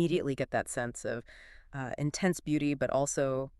immediately get that sense of intense beauty, but also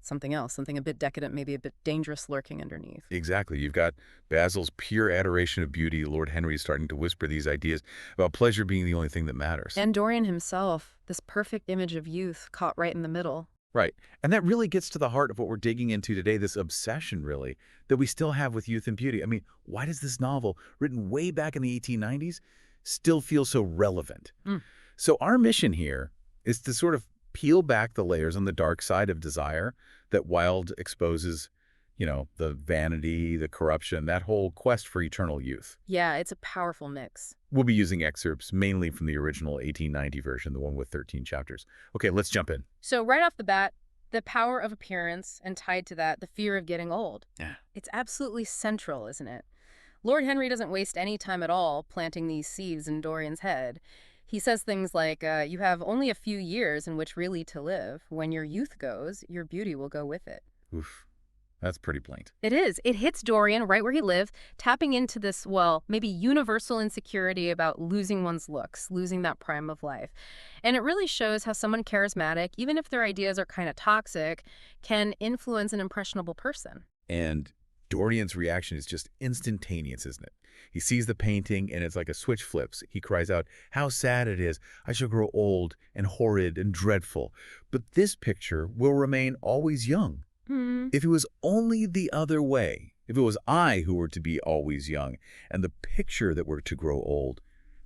something else, something a bit decadent, maybe a bit dangerous lurking underneath. Exactly. You've got Basil's pure adoration of beauty. Lord Henry starting to whisper these ideas about pleasure being the only thing that matters. And Dorian himself, this perfect image of youth caught right in the middle. Right. And that really gets to the heart of what we're digging into today, this obsession, really, that we still have with youth and beauty. I mean, why does this novel, written way back in the 1890s, still feel so relevant? Mm. So our mission here is to sort of peel back the layers on the dark side of desire that Wilde exposes, the vanity, the corruption, that whole quest for eternal youth. Yeah, it's a powerful mix. We'll be using excerpts mainly from the original 1890 version, the one with 13 chapters. Okay, let's jump in. So right off the bat, the power of appearance, and tied to that, the fear of getting old. Yeah. It's absolutely central, isn't it? Lord Henry doesn't waste any time at all planting these seeds in Dorian's head. He says things like, you have only a few years in which really to live. When your youth goes, your beauty will go with it. Oof. That's pretty blatant. It is. It hits Dorian right where he lives, tapping into this, well, maybe universal insecurity about losing one's looks, losing that prime of life. And it really shows how someone charismatic, even if their ideas are kind of toxic, can influence an impressionable person. And Dorian's reaction is just instantaneous, isn't it? He sees the painting and it's like a switch flips. He cries out, "How sad it is. I shall grow old and horrid and dreadful. But this picture will remain always young." If it was only the other way, if it was I who were to be always young and the picture that were to grow old,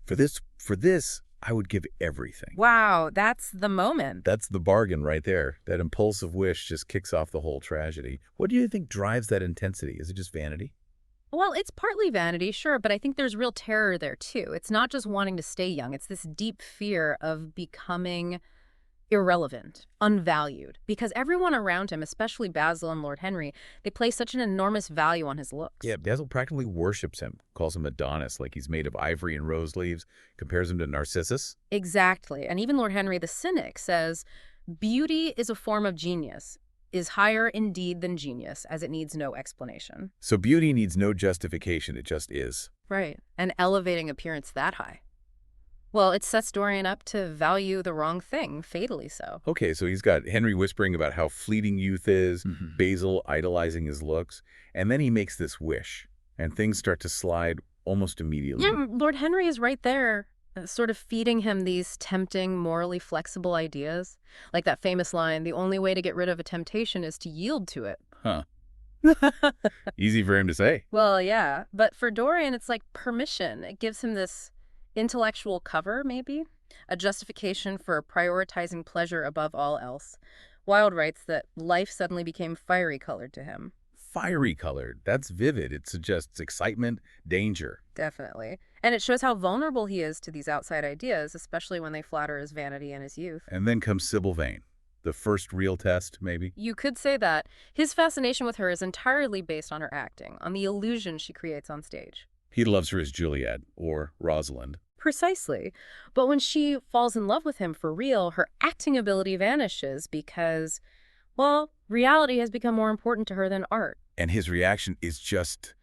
for this, I would give everything. Wow, that's the moment. That's the bargain right there. That impulsive wish just kicks off the whole tragedy. What do you think drives that intensity? Is it just vanity? Well, it's partly vanity, sure, but I think there's real terror there, too. It's not just wanting to stay young. It's this deep fear of becoming irrelevant, unvalued, because everyone around him, especially Basil and Lord Henry, they place such an enormous value on his looks. Yeah, Basil practically worships him, calls him Adonis, like he's made of ivory and rose leaves, compares him to Narcissus. Exactly. And even Lord Henry the Cynic says, beauty is a form of genius, is higher indeed than genius, as it needs no explanation. So beauty needs no justification, it just is. Right. An elevating appearance that high. Well, it sets Dorian up to value the wrong thing, fatally so. Okay, so he's got Henry whispering about how fleeting youth is, Basil idolizing his looks, and then he makes this wish, and things start to slide almost immediately. Yeah, Lord Henry is right there, sort of feeding him these tempting, morally flexible ideas. Like that famous line, the only way to get rid of a temptation is to yield to it. Huh. Easy for him to say. Well, yeah, but for Dorian, it's like permission. It gives him this intellectual cover, maybe, a justification for prioritizing pleasure above all else. Wilde writes that life suddenly became fiery-colored to him. Fiery-colored. That's vivid. It suggests excitement, danger. Definitely. And it shows how vulnerable he is to these outside ideas, especially when they flatter his vanity and his youth. And then comes Sybil Vane, the first real test, maybe? You could say that. His fascination with her is entirely based on her acting, on the illusion she creates on stage. He loves her as Juliet, or Rosalind. Precisely. But when she falls in love with him for real, her acting ability vanishes because, well, reality has become more important to her than art. And his reaction is just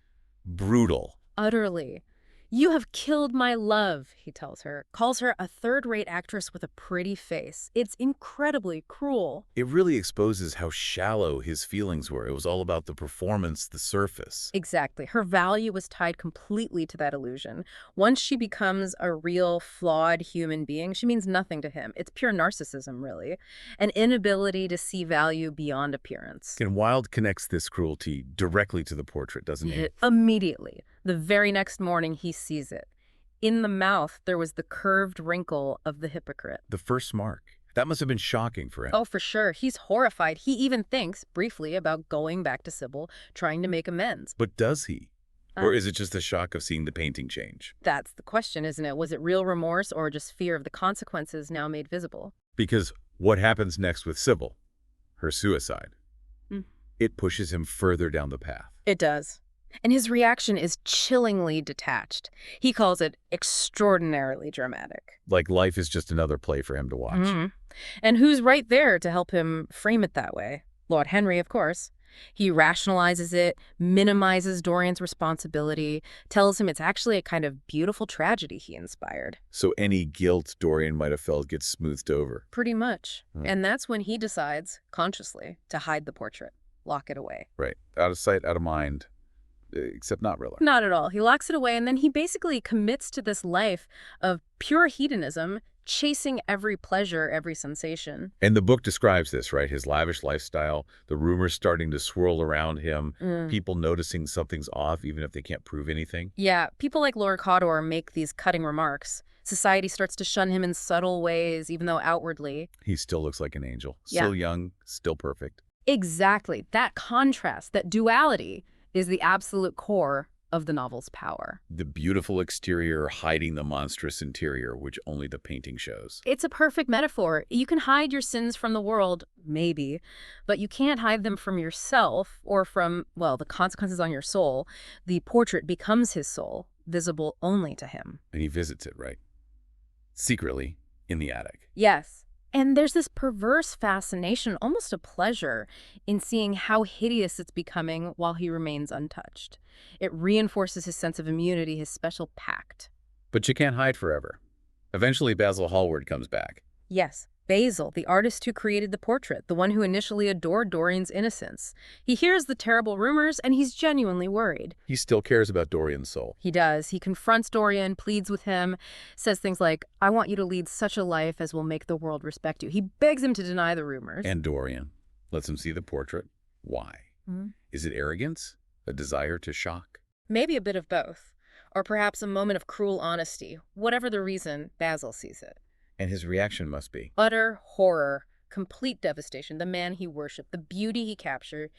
brutal. Utterly. You have killed my love, he tells her, calls her a third-rate actress with a pretty face. It's incredibly cruel. It really exposes how shallow his feelings were. It was all about the performance, the surface. Exactly. Her value was tied completely to that illusion. Once she becomes a real, flawed human being, she means nothing to him. It's pure narcissism, really. An inability to see value beyond appearance. And Wilde connects this cruelty directly to the portrait, doesn't he? Immediately. The very next morning, he sees it. In the mouth, there was the curved wrinkle of the hypocrite. The first mark. That must have been shocking for him. Oh, for sure. He's horrified. He even thinks, briefly, about going back to Sybil, trying to make amends. But does he? Or is it just the shock of seeing the painting change? That's the question, isn't it? Was it real remorse or just fear of the consequences now made visible? Because what happens next with Sybil? Her suicide. It pushes him further down the path. It does. And his reaction is chillingly detached. He calls it extraordinarily dramatic. Like life is just another play for him to watch. And who's right there to help him frame it that way? Lord Henry, of course. He rationalizes it, minimizes Dorian's responsibility, tells him it's actually a kind of beautiful tragedy he inspired. So any guilt Dorian might have felt gets smoothed over. Pretty much. Hmm. And that's when he decides, consciously, to hide the portrait, lock it away. Right. Out of sight, out of mind. Except not really. Not at all. He locks it away, and then he basically commits to this life of pure hedonism, chasing every pleasure, every sensation. And the book describes this, right? His lavish lifestyle, the rumors starting to swirl around him, people noticing something's off even if they can't prove anything. Yeah, people like Laura Cawdor make these cutting remarks. Society starts to shun him in subtle ways, even though outwardly. He still looks like an angel. Yeah. Still young, still perfect. Exactly. That contrast, that duality, is the absolute core of the novel's power. The beautiful exterior hiding the monstrous interior, which only the painting shows. It's a perfect metaphor. You can hide your sins from the world, maybe, but you can't hide them from yourself or from, well, the consequences on your soul. The portrait becomes his soul, visible only to him. And he visits it, right? Secretly, in the attic. Yes. And there's this perverse fascination, almost a pleasure, in seeing how hideous it's becoming while he remains untouched. It reinforces his sense of immunity, his special pact. But you can't hide forever. Eventually, Basil Hallward comes back. Yes, Basil, the artist who created the portrait, the one who initially adored Dorian's innocence. He hears the terrible rumors, and he's genuinely worried. He still cares about Dorian's soul. He does. He confronts Dorian, pleads with him, says things like, I want you to lead such a life as will make the world respect you. He begs him to deny the rumors. And Dorian lets him see the portrait. Why? Is it arrogance? A desire to shock? Maybe a bit of both. Or perhaps a moment of cruel honesty. Whatever the reason, Basil sees it. And his reaction must be Utter horror, complete devastation. The man he worshipped, the beauty he captured,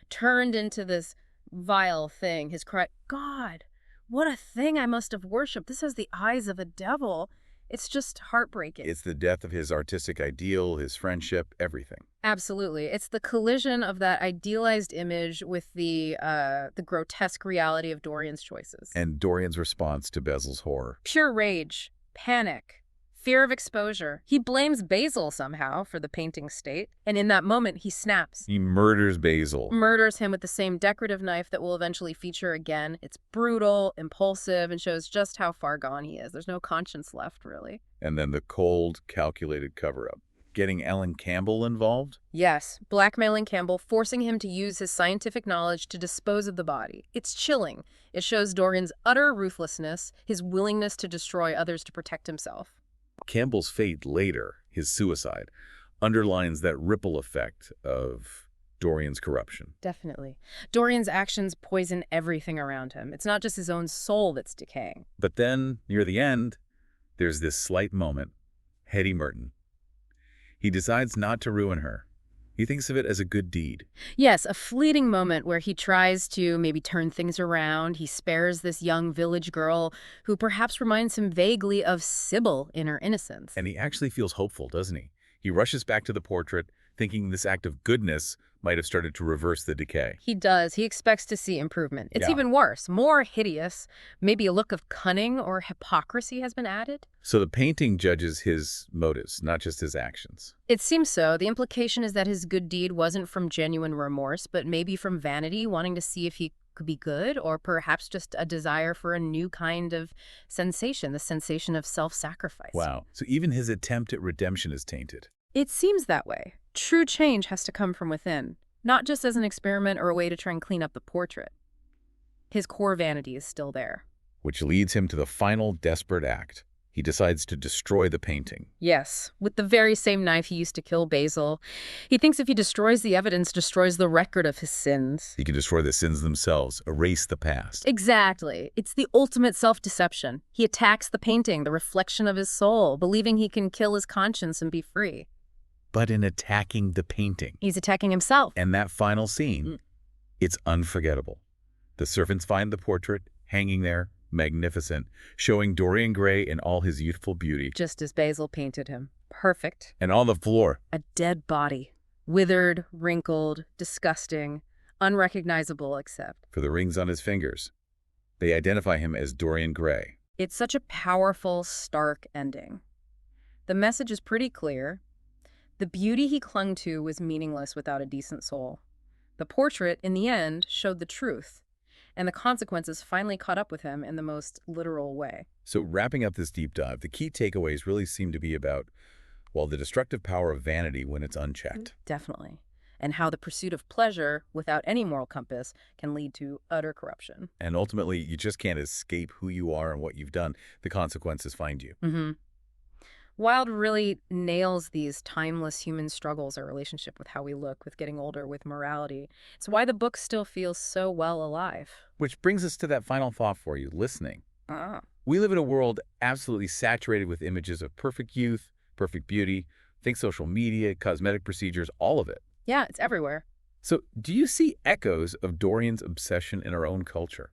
turned into this vile thing. His cry, God, what a thing I must have worshipped. This has the eyes of a devil. It's just heartbreaking. It's the death of his artistic ideal, his friendship, everything. Absolutely. It's the collision of that idealized image with the grotesque reality of Dorian's choices. And Dorian's response to Basil's horror. Pure rage, panic, fear of exposure. He blames Basil somehow for the painting's state, and in that moment, he snaps. He murders Basil. Murders him with the same decorative knife that will eventually feature again. It's brutal, impulsive, and shows just how far gone he is. There's no conscience left, really. And then the cold, calculated cover-up. Getting Alan Campbell involved? Yes, blackmailing Campbell, forcing him to use his scientific knowledge to dispose of the body. It's chilling. It shows Dorian's utter ruthlessness, his willingness to destroy others to protect himself. Campbell's fate later, his suicide, underlines that ripple effect of Dorian's corruption. Definitely. Dorian's actions poison everything around him. It's not just his own soul that's decaying. But then, near the end, there's this slight moment. Hetty Merton. He decides not to ruin her. He thinks of it as a good deed. Yes, a fleeting moment where he tries to maybe turn things around. He spares this young village girl who perhaps reminds him vaguely of Sybil in her innocence. And he actually feels hopeful, doesn't he? He rushes back to the portrait, thinking this act of goodness might have started to reverse the decay. He does. He expects to see improvement. It's Yeah. even worse, more hideous. Maybe a look of cunning or hypocrisy has been added. So the painting judges his motives, not just his actions. It seems so. The implication is that his good deed wasn't from genuine remorse, but maybe from vanity, wanting to see if he could be good, or perhaps just a desire for a new kind of sensation, the sensation of self-sacrifice. Wow. So even his attempt at redemption is tainted. It seems that way. True change has to come from within, not just as an experiment or a way to try and clean up the portrait. His core vanity is still there. Which leads him to the final desperate act. He decides to destroy the painting. Yes, with the very same knife he used to kill Basil. He thinks if he destroys the evidence, destroys the record of his sins. He can destroy the sins themselves, erase the past. Exactly. It's the ultimate self-deception. He attacks the painting, the reflection of his soul, believing he can kill his conscience and be free. But in attacking the painting, He's attacking himself. and that final scene, it's unforgettable. The servants find the portrait hanging there, magnificent, showing Dorian Gray in all his youthful beauty. Just as Basil painted him. Perfect. And on the floor, A dead body. Withered, wrinkled, disgusting, unrecognizable except. for the rings on his fingers, they identify him as Dorian Gray. It's such a powerful, stark ending. The message is pretty clear. The beauty he clung to was meaningless without a decent soul. The portrait, in the end, showed the truth, and the consequences finally caught up with him in the most literal way. So wrapping up this deep dive, the key takeaways really seem to be about, well, the destructive power of vanity when it's unchecked. Definitely. And how the pursuit of pleasure without any moral compass can lead to utter corruption. And ultimately, you just can't escape who you are and what you've done. The consequences find you. hmm Wilde really nails these timeless human struggles, our relationship with how we look, with getting older, with morality. It's why the book still feels so well alive. Which brings us to that final thought for you, listening. Ah. We live in a world absolutely saturated with images of perfect youth, perfect beauty, think social media, cosmetic procedures, all of it. Yeah, it's everywhere. So do you see echoes of Dorian's obsession in our own culture?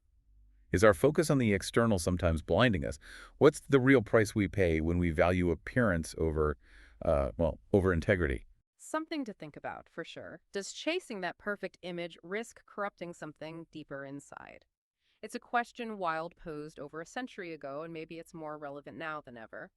Is our focus on the external sometimes blinding us? What's the real price we pay when we value appearance over, over integrity? Something to think about, for sure. Does chasing that perfect image risk corrupting something deeper inside? It's a question Wilde posed over a century ago, and maybe it's more relevant now than ever.